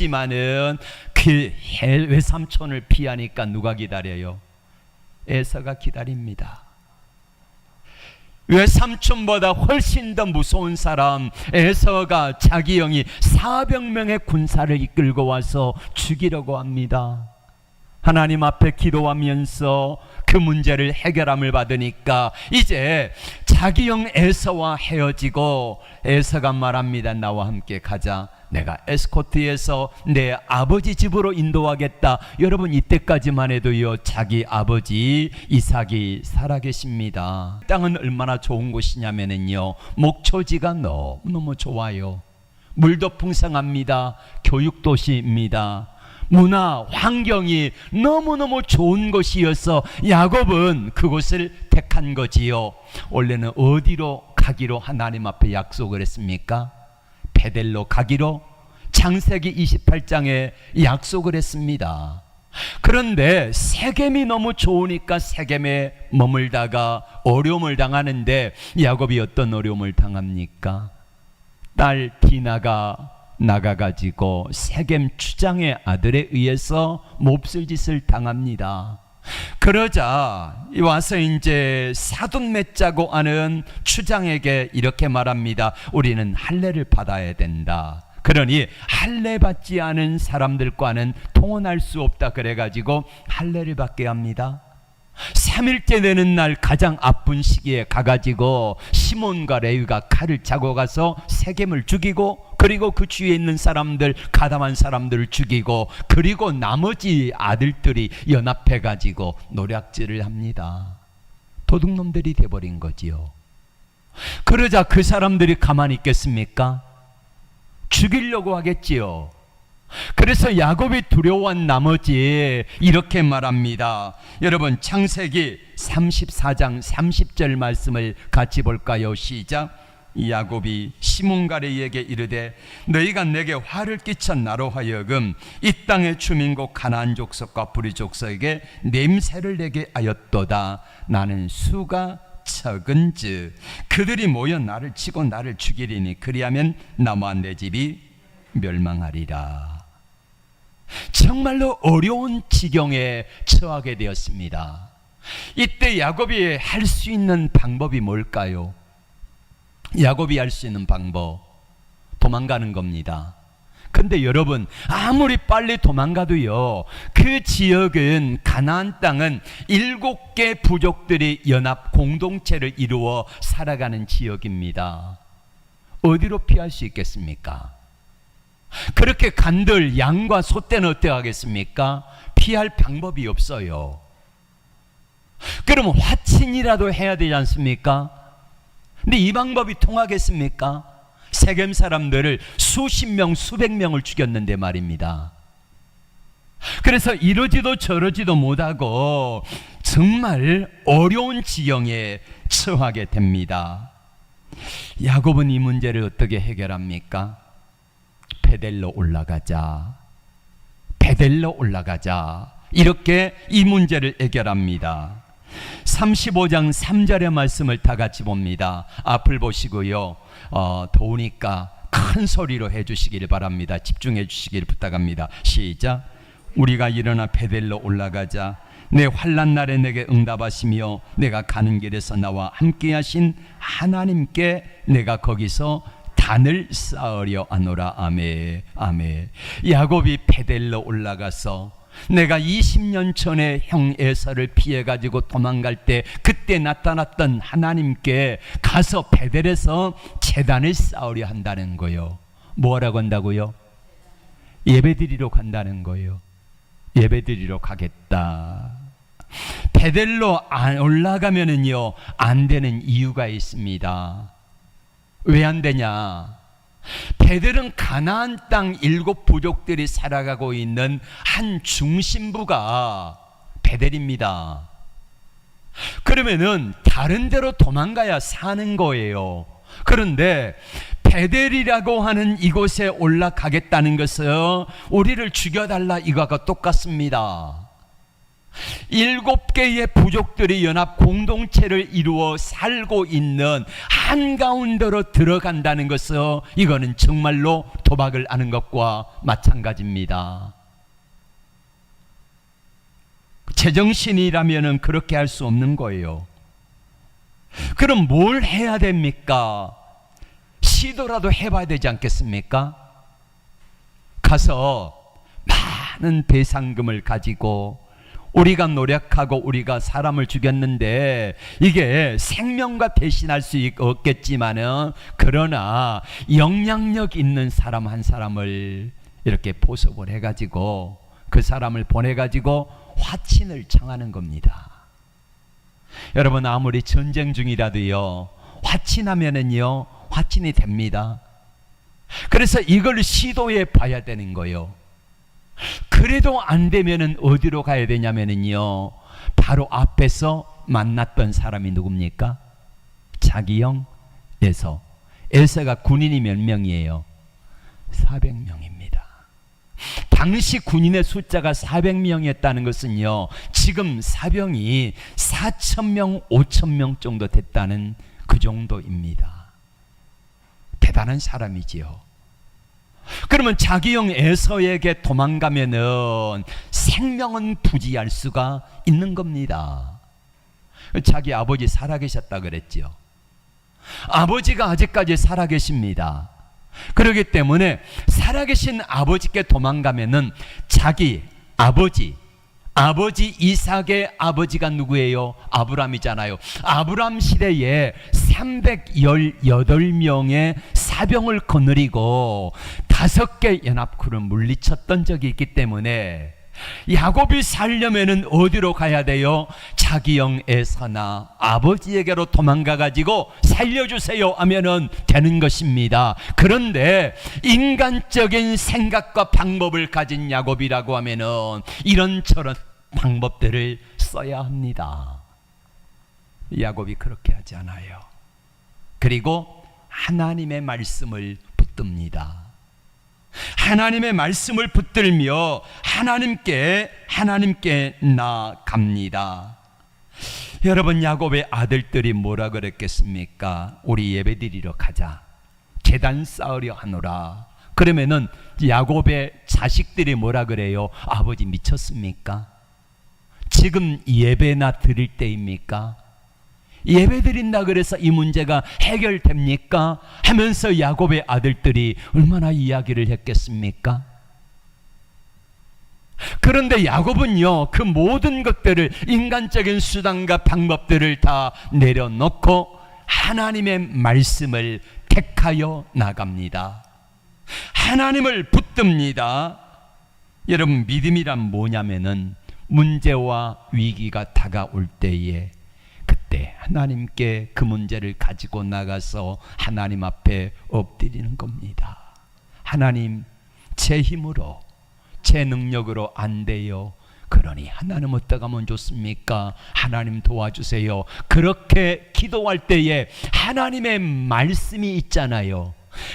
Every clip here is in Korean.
있지만은 그 외삼촌을 피하니까 누가 기다려요? 에서가 기다립니다. 외삼촌보다 훨씬 더 무서운 사람 에서가 자기 형이 400명의 군사를 이끌고 와서 죽이려고 합니다. 하나님 앞에 기도하면서 그 문제를 해결함을 받으니까 이제 자기 형 에서와 헤어지고 에서가 말합니다. 나와 함께 가자. 내가 에스코트에서 내 아버지 집으로 인도하겠다. 여러분, 이때까지만 해도요, 자기 아버지 이삭이 살아계십니다. 땅은 얼마나 좋은 곳이냐면요, 목초지가 너무너무 좋아요. 물도 풍성합니다. 교육도시입니다. 문화, 환경이 너무너무 좋은 곳이어서 야곱은 그곳을 택한 거지요. 원래는 어디로 가기로 하나님 앞에 약속을 했습니까? 베델로 가기로 창세기 28장에 약속을 했습니다. 그런데 세겜이 너무 좋으니까 세겜에 머물다가 어려움을 당하는데 야곱이 어떤 어려움을 당합니까? 딸 디나가 나가가지고 세겜 추장의 아들에 의해서 몹쓸 짓을 당합니다. 그러자 와서 이제 사돈 맺자고 하는 추장에게 이렇게 말합니다. 우리는 할례를 받아야 된다. 그러니 할례 받지 않은 사람들과는 통혼할 수 없다. 그래가지고 할례를 받게 합니다. 3일째 되는 날 가장 아픈 시기에 가가지고 시몬과 레위가 칼을 차고 가서 세겜을 죽이고, 그리고 그 주위에 있는 사람들, 가담한 사람들을 죽이고, 그리고 나머지 아들들이 연합해가지고 노략질을 합니다. 도둑놈들이 돼버린 거지요. 그러자 그 사람들이 가만히 있겠습니까? 죽이려고 하겠지요. 그래서 야곱이 두려워한 나머지 이렇게 말합니다. 여러분, 창세기 34장 30절 말씀을 같이 볼까요? 시작. 야곱이 시몬과 레위에게 이르되 너희가 내게 화를 끼쳐 나로 하여금 이 땅의 주민국 가나안 족속과 브리 족속에게 냄새를 내게 하였도다. 나는 수가 적은즉 그들이 모여 나를 치고 나를 죽이리니 그리하면 나와 내 집이 멸망하리라. 정말로 어려운 지경에 처하게 되었습니다. 이때 야곱이 할 수 있는 방법이 뭘까요? 야곱이 할 수 있는 방법, 도망가는 겁니다. 근데 여러분, 아무리 빨리 도망가도요, 그 지역은, 가나안 땅은 7개 부족들이 연합 공동체를 이루어 살아가는 지역입니다. 어디로 피할 수 있겠습니까? 그렇게 간들 양과 소떼는 어떻게 하겠습니까? 피할 방법이 없어요. 그러면 화친이라도 해야 되지 않습니까? 근데 이 방법이 통하겠습니까? 세겜 사람들을 수십 명, 수백 명을 죽였는데 말입니다. 그래서 이러지도 저러지도 못하고 정말 어려운 지경에 처하게 됩니다. 야곱은 이 문제를 어떻게 해결합니까? 베델로 올라가자. 베델로 올라가자. 이렇게 이 문제를 해결합니다. 35장 3절의 말씀을 다 같이 봅니다. 앞을 보시고요, 더우니까 큰 소리로 해주시기를 바랍니다. 집중해 주시기를 부탁합니다. 시작. 우리가 일어나 베델로 올라가자. 내 환난 날에 내게 응답하시며 내가 가는 길에서 나와 함께 하신 하나님께 내가 거기서 단을 쌓으려 하노라. 아멘. 아멘. 야곱이 베델로 올라가서 내가 20년 전에 형 에서를 피해가지고 도망갈 때 그때 나타났던 하나님께 가서 베델에서 제단을 쌓으려 한다는 거예요. 뭐라고 한다고요? 예배드리러 간다는 거예요. 예배드리러 가겠다. 베델로 올라가면은요, 안 되는 이유가 있습니다. 왜 안 되냐? 베델은 가나안 땅 7 부족들이 살아가고 있는 한 중심부가 베델입니다. 그러면은 다른 데로 도망가야 사는 거예요. 그런데 베델이라고 하는 이곳에 올라가겠다는 것은 우리를 죽여달라 이거하고 똑같습니다. 7개의 부족들이 연합 공동체를 이루어 살고 있는 한가운데로 들어간다는 것은 이거는 정말로 도박을 하는 것과 마찬가지입니다. 제정신이라면 그렇게 할 수 없는 거예요. 그럼 뭘 해야 됩니까? 시도라도 해봐야 되지 않겠습니까? 가서 많은 배상금을 가지고 우리가 노력하고 우리가 사람을 죽였는데 이게 생명과 대신할 수 없겠지만은, 그러나 영향력 있는 사람 한 사람을 이렇게 포섭을 해가지고 그 사람을 보내가지고 화친을 청하는 겁니다. 여러분, 아무리 전쟁 중이라도요, 화친하면은요 화친이 됩니다. 그래서 이걸 시도해 봐야 되는 거예요. 그래도 안 되면은 어디로 가야 되냐면은요, 바로 앞에서 만났던 사람이 누굽니까? 자기형 에서. 에서가 군인이 몇 명이에요? 400명입니다. 당시 군인의 숫자가 400명이었다는 것은요, 지금 사병이 4,000명, 5,000명 정도 됐다는 그 정도입니다. 대단한 사람이지요. 그러면 자기형 에서에게 도망가면은 생명은 부지할 수가 있는 겁니다. 자기 아버지 살아계셨다 그랬죠. 아버지가 아직까지 살아계십니다. 그렇기 때문에 살아계신 아버지께 도망가면은 자기 아버지 이삭의 아버지가 누구예요? 아브람이잖아요. 아브람 시대에 318명의 사병을 거느리고 5개 연합군을 물리쳤던 적이 있기 때문에 야곱이 살려면은 어디로 가야 돼요? 자기형 에서나 아버지에게로 도망가 가지고 살려주세요 하면은 되는 것입니다. 그런데 인간적인 생각과 방법을 가진 야곱이라고 하면은 이런저런 방법들을 써야 합니다. 야곱이 그렇게 하지 않아요. 그리고 하나님의 말씀을 붙듭니다. 하나님의 말씀을 붙들며 하나님께 나아갑니다. 여러분, 야곱의 아들들이 뭐라 그랬겠습니까? 우리 예배드리러 가자, 제단 쌓으려 하노라. 그러면은 야곱의 자식들이 뭐라 그래요? 아버지 미쳤습니까? 지금 예배나 드릴 때입니까? 예배 드린다 그래서 이 문제가 해결됩니까? 하면서 야곱의 아들들이 얼마나 이야기를 했겠습니까? 그런데 야곱은요, 그 모든 것들을, 인간적인 수단과 방법들을 다 내려놓고 하나님의 말씀을 택하여 나갑니다. 하나님을 붙듭니다. 여러분, 믿음이란 뭐냐면은 문제와 위기가 다가올 때에 그때 하나님께 그 문제를 가지고 나가서 하나님 앞에 엎드리는 겁니다. 하나님, 제 힘으로, 제 능력으로 안 돼요. 그러니 하나님 어떻게 하면 좋습니까? 하나님 도와주세요. 그렇게 기도할 때에 하나님의 말씀이 있잖아요.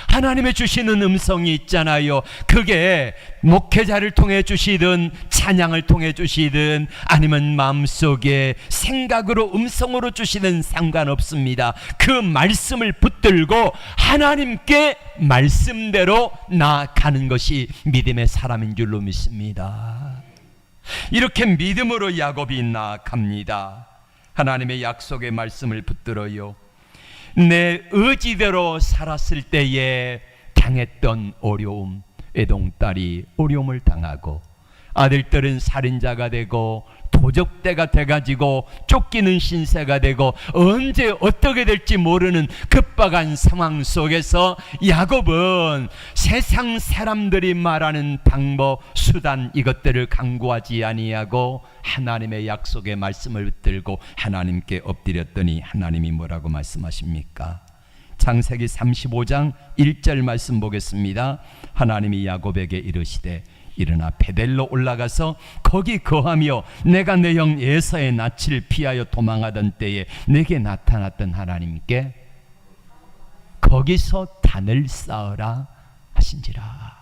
하나님의 주시는 음성이 있잖아요. 그게 목회자를 통해 주시든 찬양을 통해 주시든 아니면 마음속에 생각으로 음성으로 주시든 상관없습니다. 그 말씀을 붙들고 하나님께 말씀대로 나아가는 것이 믿음의 사람인 줄로 믿습니다. 이렇게 믿음으로 야곱이 나아갑니다. 하나님의 약속의 말씀을 붙들어요. 내 의지대로 살았을 때에 당했던 어려움, 애동딸이 어려움을 당하고 아들들은 살인자가 되고 도적대가 돼가지고 쫓기는 신세가 되고 언제 어떻게 될지 모르는 급박한 상황 속에서 야곱은 세상 사람들이 말하는 방법, 수단, 이것들을 강구하지 아니하고 하나님의 약속의 말씀을 붙들고 하나님께 엎드렸더니 하나님이 뭐라고 말씀하십니까? 창세기 35장 1절 말씀 보겠습니다. 하나님이 야곱에게 이르시되 일어나 베델로 올라가서 거기 거하며 내가 내 형 에서의 낯을 피하여 도망하던 때에 내게 나타났던 하나님께 거기서 단을 쌓으라 하신지라.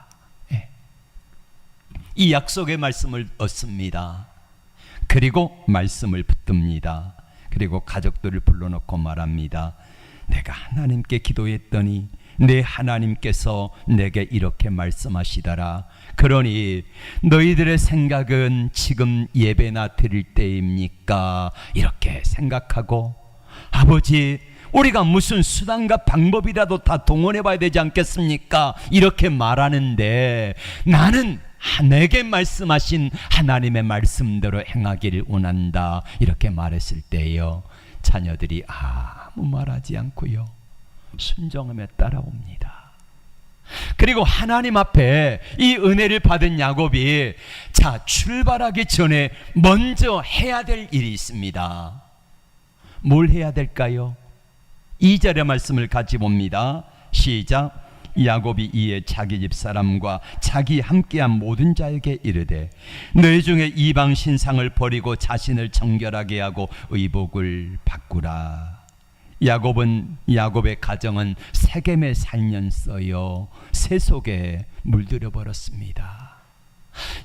이 약속의 말씀을 얻습니다. 그리고 말씀을 붙듭니다. 그리고 가족들을 불러놓고 말합니다. 내가 하나님께 기도했더니 내 하나님께서 내게 이렇게 말씀하시더라. 그러니 너희들의 생각은 지금 예배나 드릴 때입니까? 이렇게 생각하고, 아버지, 우리가 무슨 수단과 방법이라도 다 동원해 봐야 되지 않겠습니까? 이렇게 말하는데, 나는 내게 말씀하신 하나님의 말씀대로 행하기를 원한다. 이렇게 말했을 때요, 자녀들이 아무 말하지 않고요, 순종하며 따라옵니다. 그리고 하나님 앞에 이 은혜를 받은 야곱이 출발하기 전에 먼저 해야 될 일이 있습니다. 뭘 해야 될까요? 2절의 말씀을 같이 봅니다. 시작. 야곱이 이에 자기 집 사람과 자기 함께한 모든 자에게 이르되 너희 중에 이방 신상을 버리고 자신을 정결하게 하고 의복을 바꾸라. 야곱의 가정은 세겜에 살면서요 새 속에 물들여 버렸습니다.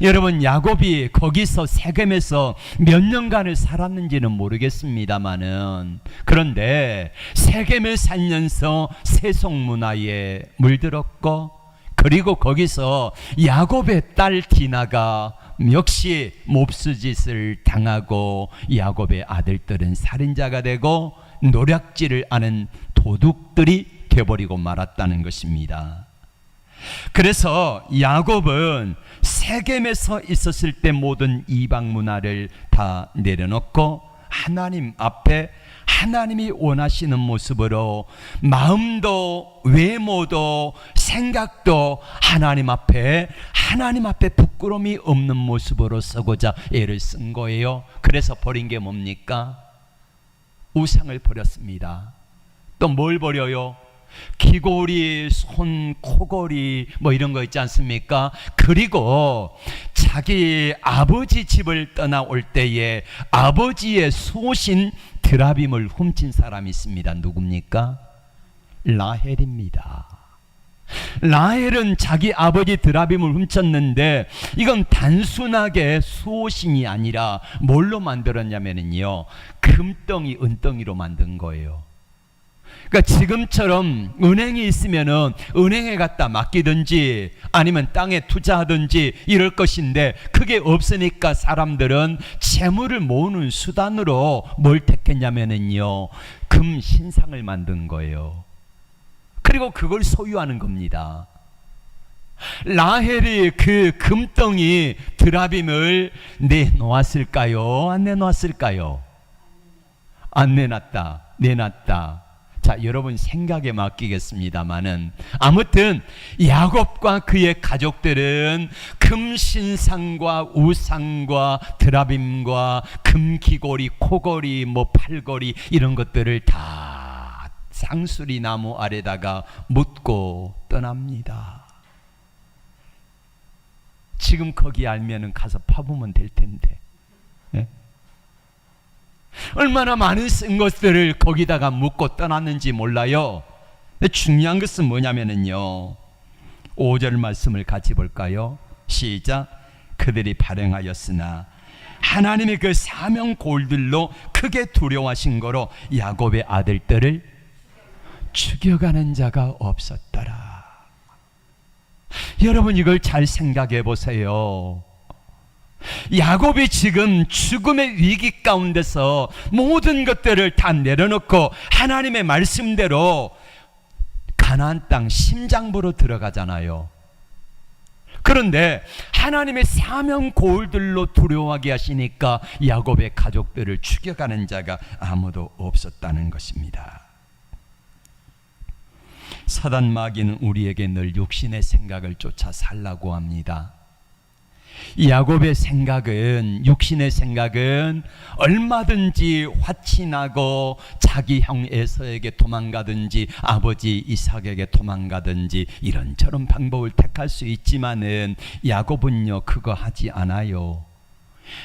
여러분, 야곱이 거기서 세겜에서 몇 년간을 살았는지는 모르겠습니다마는, 그런데 세겜에 살면서 세속 문화에 물들었고, 그리고 거기서 야곱의 딸 디나가 역시 몹쓸짓을 당하고 야곱의 아들들은 살인자가 되고 노략질을 하는 도둑들이 되어버리고 말았다는 것입니다. 그래서 야곱은 세겜에서 있었을 때 모든 이방 문화를 다 내려놓고 하나님 앞에 하나님이 원하시는 모습으로 마음도 외모도 생각도 하나님 앞에 부끄러움이 없는 모습으로 서고자 애를 쓴 거예요. 그래서 버린 게 뭡니까? 우상을 버렸습니다. 또 뭘 버려요? 귀고리, 손, 코고리 뭐 이런 거 있지 않습니까? 그리고 자기 아버지 집을 떠나올 때에 아버지의 수호신 드라빔을 훔친 사람이 있습니다. 누굽니까? 라헬입니다. 라헬은 자기 아버지 드라빔을 훔쳤는데 이건 단순하게 수호신이 아니라 뭘로 만들었냐면요, 금덩이, 은덩이로 만든 거예요. 그러니까 지금처럼 은행이 있으면은 은행에 갖다 맡기든지 아니면 땅에 투자하든지 이럴 것인데, 그게 없으니까 사람들은 재물을 모으는 수단으로 뭘 택했냐면은요, 금 신상을 만든 거예요. 그리고 그걸 소유하는 겁니다. 라헬이 그 금덩이 드라빔을 내놓았을까요? 안 내놓았을까요? 안 내놨다. 내놨다. 자, 여러분 생각에 맡기겠습니다마는, 아무튼 야곱과 그의 가족들은 금신상과 우상과 드라빔과 금귀고리, 코고리, 뭐 팔고리 이런 것들을 다 상수리 나무 아래다가 묻고 떠납니다. 지금 거기 알면은 가서 파보면 될 텐데, 예? 얼마나 많은 쓴 것들을 거기다가 묻고 떠났는지 몰라요. 근데 중요한 것은 뭐냐면요, 5절 말씀을 같이 볼까요? 시작. 그들이 발행하였으나 하나님이 그 사명 골들로 크게 두려워하신 거로 야곱의 아들들을 죽여가는 자가 없었더라. 여러분, 이걸 잘 생각해 보세요. 야곱이 지금 죽음의 위기 가운데서 모든 것들을 다 내려놓고 하나님의 말씀대로 가나안 땅 심장부로 들어가잖아요. 그런데 하나님의 사명 고울들로 두려워하게 하시니까 야곱의 가족들을 죽여가는 자가 아무도 없었다는 것입니다. 사단 마귀는 우리에게 늘 육신의 생각을 쫓아 살라고 합니다. 야곱의 생각은, 육신의 생각은 얼마든지 화친하고 자기 형 에서에게 도망가든지 아버지 이삭에게 도망가든지 이런저런 방법을 택할 수 있지만은 야곱은요, 그거 하지 않아요.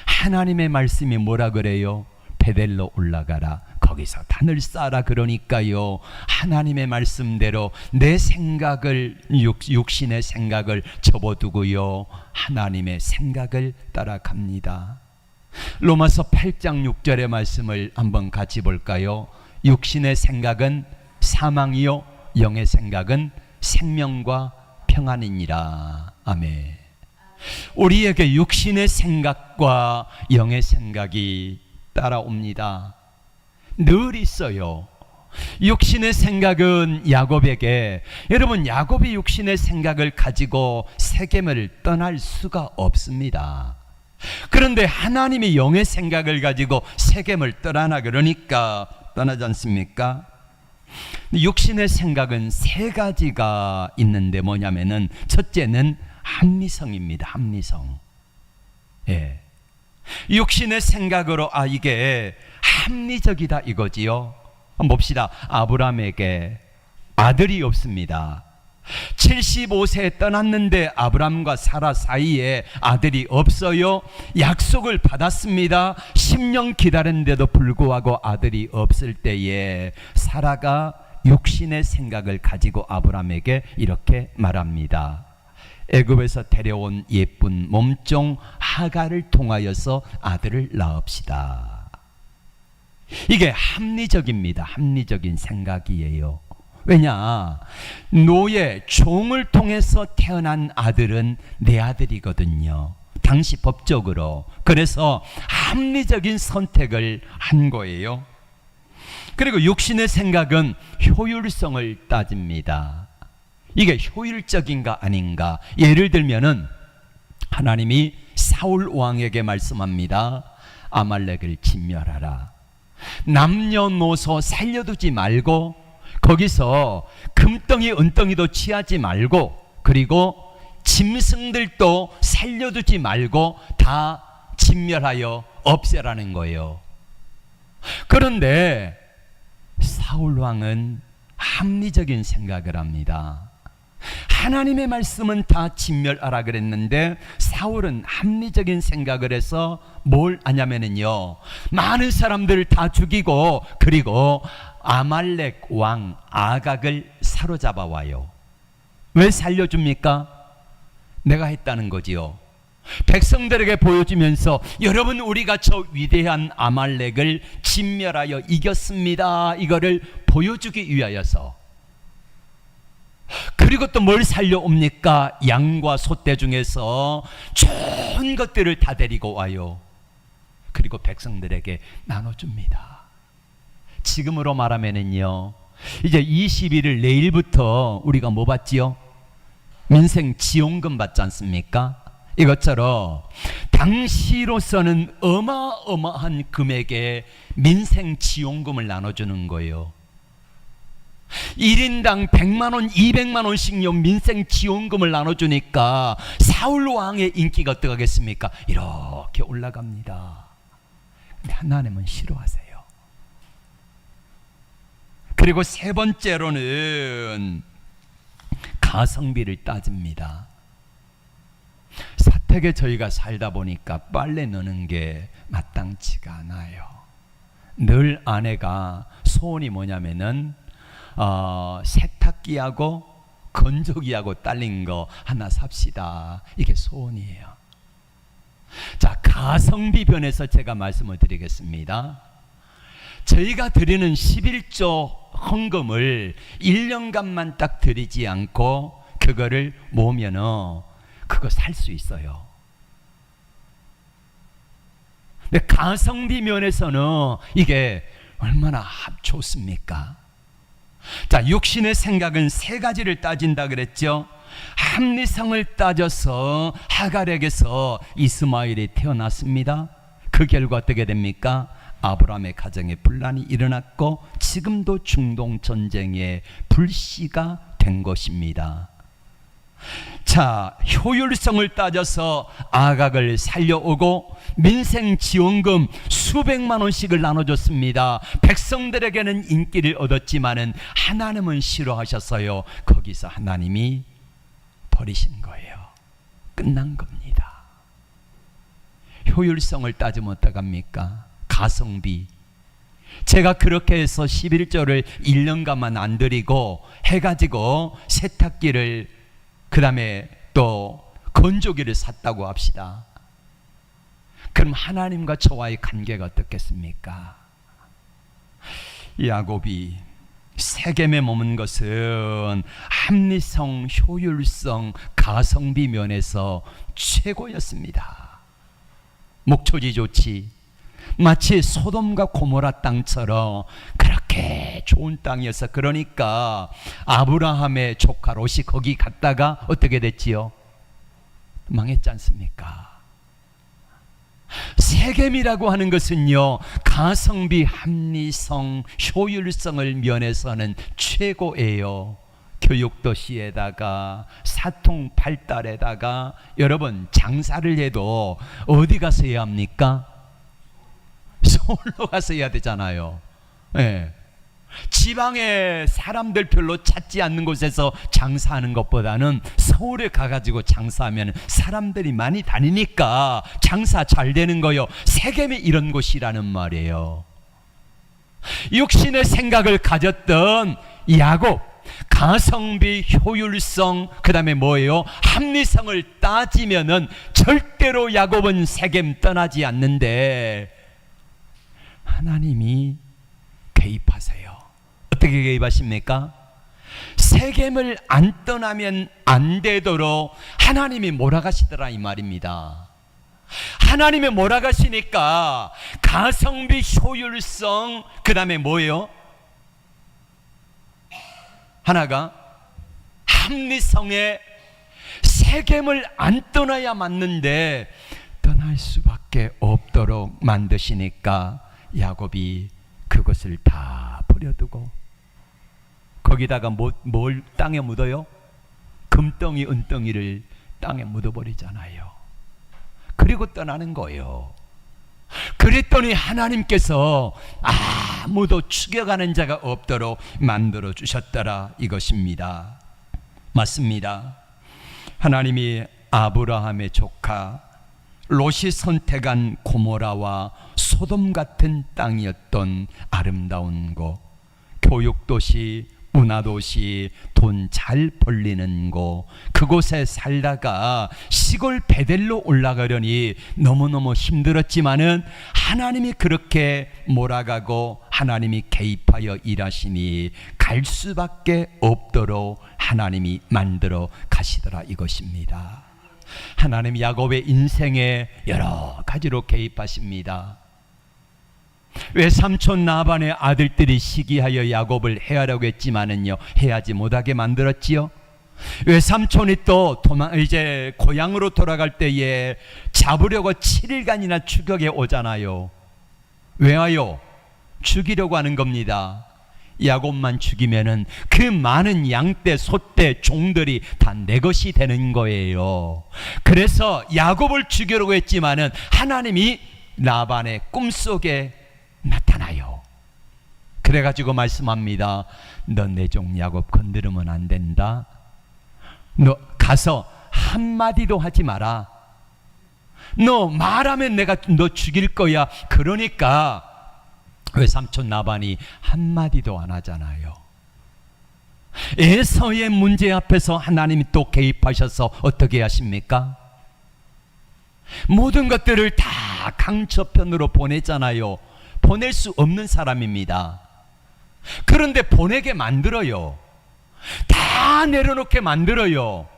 하나님의 말씀이 뭐라 그래요? 베델로 올라가라, 거기서 단을 쌓아라. 그러니까요, 하나님의 말씀대로 내 생각을, 육신의 생각을 접어두고요, 하나님의 생각을 따라갑니다. 로마서 8장 6절의 말씀을 한번 같이 볼까요? 육신의 생각은 사망이요 영의 생각은 생명과 평안이니라. 아멘. 우리에게 육신의 생각과 영의 생각이 따라옵니다. 늘 있어요. 육신의 생각은 야곱에게, 여러분, 야곱이 육신의 생각을 가지고 세겜을 떠날 수가 없습니다. 그런데 하나님이 영의 생각을 가지고 세겜을 떠나나 그러니까 떠나지 않습니까? 육신의 생각은 세 가지가 있는데 뭐냐면은 첫째는 합리성입니다. 합리성. 예. 육신의 생각으로 이게 합리적이다 이거지요. 한번 봅시다. 아브라함에게 아들이 없습니다. 75세에 떠났는데 아브라함과 사라 사이에 아들이 없어요. 약속을 받았습니다. 10년 기다렸는데도 불구하고 아들이 없을 때에 사라가 육신의 생각을 가지고 아브라함에게 이렇게 말합니다. 애굽에서 데려온 예쁜 몸종 하갈을 통하여서 아들을 낳읍시다. 이게 합리적입니다. 합리적인 생각이에요. 왜냐? 노예, 종을 통해서 태어난 아들은 내 아들이거든요. 당시 법적으로. 그래서 합리적인 선택을 한 거예요. 그리고 육신의 생각은 효율성을 따집니다. 이게 효율적인가 아닌가. 예를 들면은 하나님이 사울 왕에게 말씀합니다. 아말렉을 진멸하라. 남녀노소 살려두지 말고 거기서 금덩이 은덩이도 취하지 말고 그리고 짐승들도 살려두지 말고 다 진멸하여 없애라는 거예요. 그런데 사울 왕은 합리적인 생각을 합니다. 하나님의 말씀은 다 진멸하라 그랬는데 사울은 합리적인 생각을 해서 뭘 하냐면요, 많은 사람들을 다 죽이고 그리고 아말렉 왕 아각을 사로잡아 와요. 왜 살려줍니까? 내가 했다는 거지요. 백성들에게 보여주면서 여러분, 우리가 저 위대한 아말렉을 진멸하여 이겼습니다, 이거를 보여주기 위하여서. 그리고 또 뭘 살려옵니까? 양과 소떼 중에서 좋은 것들을 다 데리고 와요. 그리고 백성들에게 나눠줍니다. 지금으로 말하면은요, 이제 21일 내일부터 우리가 뭐 받지요? 민생 지원금 받지 않습니까? 이것처럼 당시로서는 어마어마한 금액의 민생 지원금을 나눠주는 거예요. 1인당 100만 원, 200만 원씩 민생 지원금을 나눠주니까 사울 왕의 인기가 어떡하겠습니까? 이렇게 올라갑니다. 근데 하나님은 싫어하세요. 그리고 세 번째로는 가성비를 따집니다. 사택에 저희가 살다 보니까 빨래 넣는 게 마땅치가 않아요. 늘 아내가 소원이 뭐냐면은 세탁기하고 건조기하고 딸린 거 하나 삽시다, 이게 소원이에요. 자, 가성비 변에서 제가 말씀을 드리겠습니다. 저희가 드리는 11조 헌금을 1년간만 딱 드리지 않고 그거를 모으면은 그거 살 수 있어요. 근데 가성비 면에서는 이게 얼마나 좋습니까? 자, 육신의 생각은 세 가지를 따진다 그랬죠. 합리성을 따져서 하갈에게서 이스마엘이 태어났습니다. 그 결과 어떻게 됩니까? 아브라함의 가정에 분란이 일어났고 지금도 중동 전쟁의 불씨가 된 것입니다. 자, 효율성을 따져서 아각을 살려오고 민생 지원금 수백만 원씩을 나눠줬습니다. 백성들에게는 인기를 얻었지만은 하나님은 싫어하셨어요. 거기서 하나님이 버리신 거예요. 끝난 겁니다. 효율성을 따지면 어떡합니까? 가성비. 제가 그렇게 해서 11조를 1년간만 안 드리고 해가지고 세탁기를 그 다음에 또 건조기를 샀다고 합시다. 그럼 하나님과 저와의 관계가 어떻겠습니까? 야곱이 세겜에 머문 것은 합리성, 효율성, 가성비 면에서 최고였습니다. 목초지 좋지, 마치 소돔과 고모라 땅처럼 그렇게 좋은 땅이어서, 그러니까 아브라함의 조카 롯이 거기 갔다가 어떻게 됐지요? 망했지 않습니까? 세겜이라고 하는 것은요, 가성비, 합리성, 효율성을 면에서는 최고예요. 교육도시에다가 사통팔달에다가 여러분 장사를 해도 어디 가서 해야 합니까? 서울로 가서 해야 되잖아요. 네. 지방에 사람들 별로 찾지 않는 곳에서 장사하는 것보다는 서울에 가가지고 장사하면 사람들이 많이 다니니까 장사 잘 되는 거요. 세겜이 이런 곳이라는 말이에요. 육신의 생각을 가졌던 야곱, 가성비, 효율성, 그 다음에 뭐예요? 합리성을 따지면은 절대로 야곱은 세겜 떠나지 않는데 하나님이 개입하세요. 어떻게 개입하십니까? 세겜을 안 떠나면 안 되도록 하나님이 몰아가시더라 이 말입니다. 하나님이 몰아가시니까 가성비, 효율성, 그 다음에 뭐예요? 하나가 합리성에 세겜을 안 떠나야 맞는데 떠날 수밖에 없도록 만드시니까 야곱이 그것을 다 버려두고 거기다가 뭘 땅에 묻어요? 금덩이, 은덩이를 땅에 묻어버리잖아요. 그리고 떠나는 거예요. 그랬더니 하나님께서 아무도 죽여가는 자가 없도록 만들어 주셨더라 이것입니다. 맞습니다. 하나님이 아브라함의 조카 롯이 선택한 고모라와 소돔 같은 땅이었던 아름다운 곳, 교육도시, 문화도시, 돈 잘 벌리는 곳, 그곳에 살다가 시골 베델로 올라가려니 너무너무 힘들었지만은 하나님이 그렇게 몰아가고 하나님이 개입하여 일하시니 갈 수밖에 없도록 하나님이 만들어 가시더라 이것입니다. 하나님 야곱의 인생에 여러 가지로 개입하십니다. 왜 삼촌 라반의 아들들이 시기하여 야곱을 해하려고 했지만은요 해하지 못하게 만들었지요? 왜 삼촌이 또 이제 고향으로 돌아갈 때에 잡으려고 7일간이나 추격해 오잖아요. 왜 와요? 죽이려고 하는 겁니다. 야곱만 죽이면은 그 많은 양떼, 소떼, 종들이 다 내 것이 되는 거예요. 그래서 야곱을 죽이려고 했지만은 하나님이 라반의 꿈속에 나타나요. 그래가지고 말씀합니다. 너 내 종 야곱 건드리면 안 된다. 너 가서 한마디도 하지 마라. 너 말하면 내가 너 죽일 거야. 그러니까 왜 삼촌 라반이 한마디도 안 하잖아요. 에서의 문제 앞에서 하나님이 또 개입하셔서 어떻게 하십니까? 모든 것들을 다 강처편으로 보내잖아요. 보낼 수 없는 사람입니다. 그런데 보내게 만들어요. 다 내려놓게 만들어요.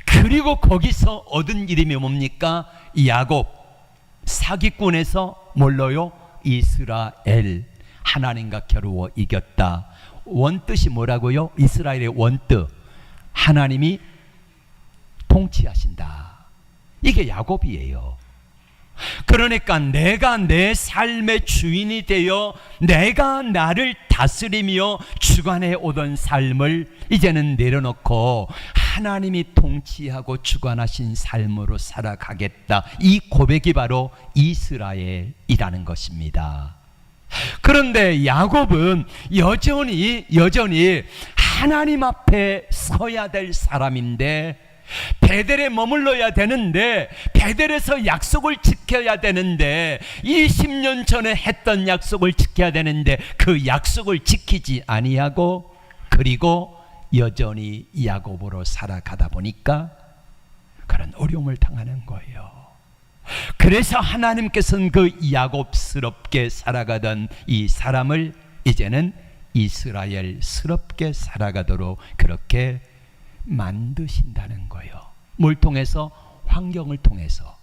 그리고 거기서 얻은 이름이 뭡니까? 야곱, 사기꾼에서 뭘로요? 이스라엘, 하나님과 겨루어 이겼다. 원뜻이 뭐라고요? 이스라엘의 원뜻, 하나님이 통치하신다. 이게 야곱이에요. 그러니까 내가 내 삶의 주인이 되어 내가 나를 다스리며 주관해 오던 삶을 이제는 내려놓고 하나님이 통치하고 주관하신 삶으로 살아가겠다. 이 고백이 바로 이스라엘이라는 것입니다. 그런데 야곱은 여전히 하나님 앞에 서야 될 사람인데, 베델에 머물러야 되는데, 베델에서 약속을 지켜야 되는데, 20년 전에 했던 약속을 지켜야 되는데 그 약속을 지키지 아니하고, 그리고 여전히 야곱으로 살아가다 보니까 그런 어려움을 당하는 거예요. 그래서 하나님께서는 그 야곱스럽게 살아가던 이 사람을 이제는 이스라엘스럽게 살아가도록 그렇게 만드신다는 거예요. 뭘 통해서? 환경을 통해서.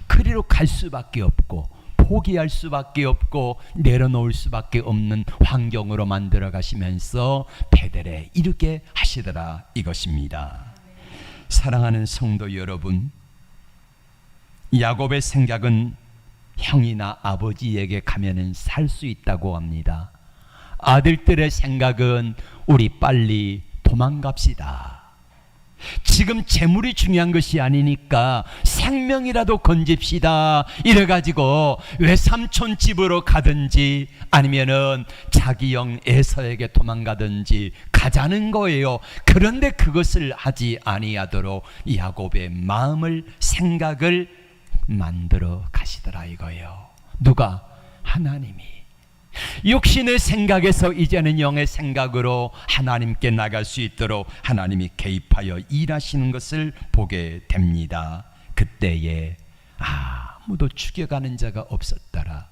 그리로 갈 수밖에 없고 포기할 수밖에 없고 내려놓을 수밖에 없는 환경으로 만들어 가시면서 베델에 이르게 하시더라 이것입니다. 사랑하는 성도 여러분, 야곱의 생각은 형이나 아버지에게 가면은 살 수 있다고 합니다. 아들들의 생각은 우리 빨리 도망갑시다. 지금 재물이 중요한 것이 아니니까 생명이라도 건집시다. 이래가지고 외삼촌 집으로 가든지 아니면은 자기 형 에서에게 도망가든지 가자는 거예요. 그런데 그것을 하지 아니하도록 야곱의 마음을, 생각을 만들어 가시더라 이거예요. 누가? 하나님이. 육신의 생각에서 이제는 영의 생각으로 하나님께 나갈 수 있도록 하나님이 개입하여 일하시는 것을 보게 됩니다. 그때에 아무도 죽여가는 자가 없었더라.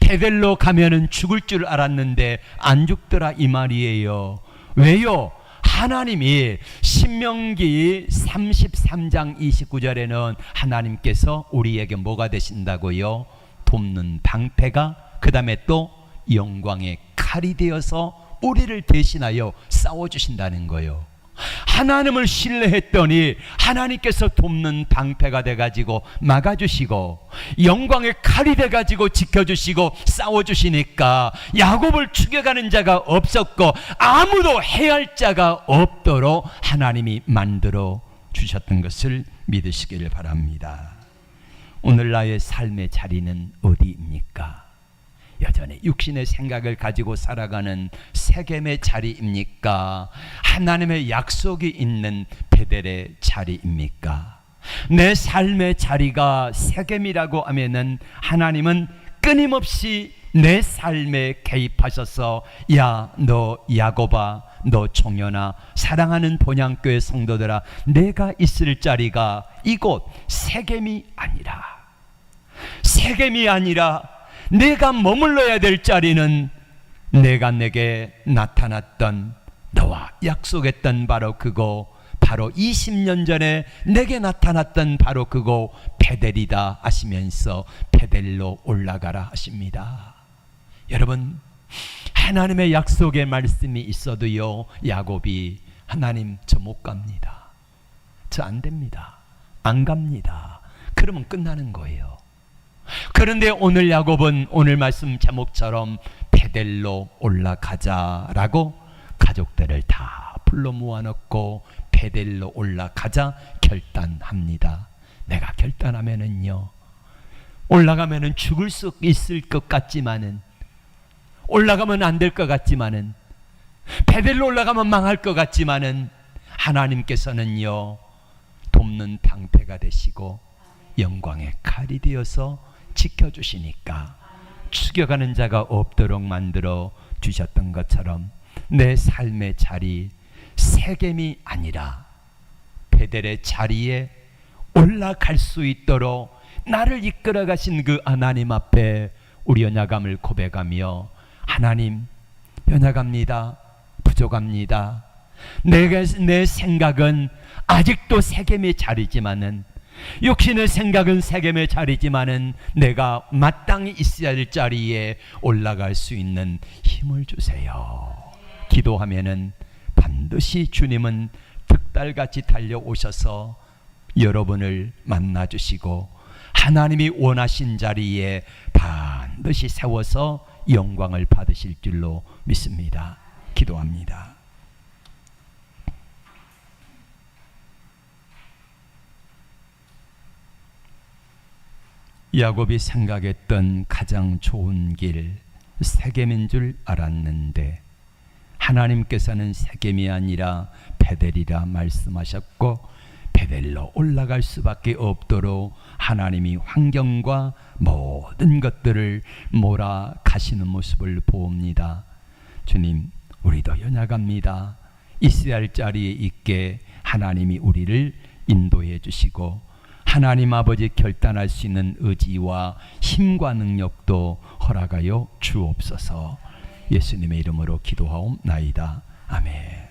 베델로 가면은 죽을 줄 알았는데 안 죽더라 이 말이에요. 왜요? 하나님이 신명기 33장 29절에는 하나님께서 우리에게 뭐가 되신다고요? 돕는 방패가, 그 다음에 또 영광의 칼이 되어서 우리를 대신하여 싸워주신다는 거예요. 하나님을 신뢰했더니 하나님께서 돕는 방패가 돼가지고 막아주시고 영광의 칼이 돼가지고 지켜주시고 싸워주시니까 야곱을 죽여가는 자가 없었고 아무도 해할 자가 없도록 하나님이 만들어 주셨던 것을 믿으시기를 바랍니다. 오늘 나의 삶의 자리는 어디입니까? 여전히 육신의 생각을 가지고 살아가는 세겜의 자리입니까? 하나님의 약속이 있는 베델의 자리입니까? 내 삶의 자리가 세겜이라고 하면은 하나님은 끊임없이 내 삶에 개입하셔서 야, 너 야곱아, 너 종현아, 사랑하는 본향교회 성도들아, 내가 있을 자리가 이곳 세겜이 아니라, 세겜이 아니라 내가 머물러야 될 자리는 내가 내게 나타났던, 너와 약속했던 바로 그곳, 바로 20년 전에 내게 나타났던 바로 그곳 베델이다 하시면서 베델로 올라가라 하십니다. 여러분, 하나님의 약속의 말씀이 있어도요, 야곱이 하나님 저 못 갑니다, 저 안 됩니다, 안 갑니다, 그러면 끝나는 거예요. 그런데 오늘 야곱은 오늘 말씀 제목처럼 베델로 올라가자라고 가족들을 다 불러 모아놓고 베델로 올라가자 결단합니다. 내가 결단하면은요, 올라가면은 죽을 수 있을 것 같지만은, 올라가면 안 될 것 같지만은, 베델로 올라가면 망할 것 같지만은 하나님께서는요 돕는 방패가 되시고 영광의 칼이 되어서 지켜주시니까 죽여가는 자가 없도록 만들어 주셨던 것처럼 내 삶의 자리 세겜이 아니라 베델의 자리에 올라갈 수 있도록 나를 이끌어 가신 그 하나님 앞에 우리 연약함을 고백하며, 하나님 연약합니다, 부족합니다, 내 생각은 아직도 세겜의 자리지만은, 육신의 생각은 세겜의 자리지만은 내가 마땅히 있어야 할 자리에 올라갈 수 있는 힘을 주세요. 기도하면은 반드시 주님은 득달같이 달려오셔서 여러분을 만나주시고 하나님이 원하신 자리에 반드시 세워서 영광을 받으실 줄로 믿습니다. 기도합니다. 야곱이 생각했던 가장 좋은 길 세겜인 줄 알았는데 하나님께서는 세겜이 아니라 베델이라 말씀하셨고 베델로 올라갈 수밖에 없도록 하나님이 환경과 모든 것들을 몰아가시는 모습을 보옵니다. 주님, 우리도 연약합니다. 있어야 할 자리에 있게 하나님이 우리를 인도해 주시고 하나님 아버지 결단할 수 있는 의지와 힘과 능력도 허락하여 주옵소서. 예수님의 이름으로 기도하옵나이다. 아멘.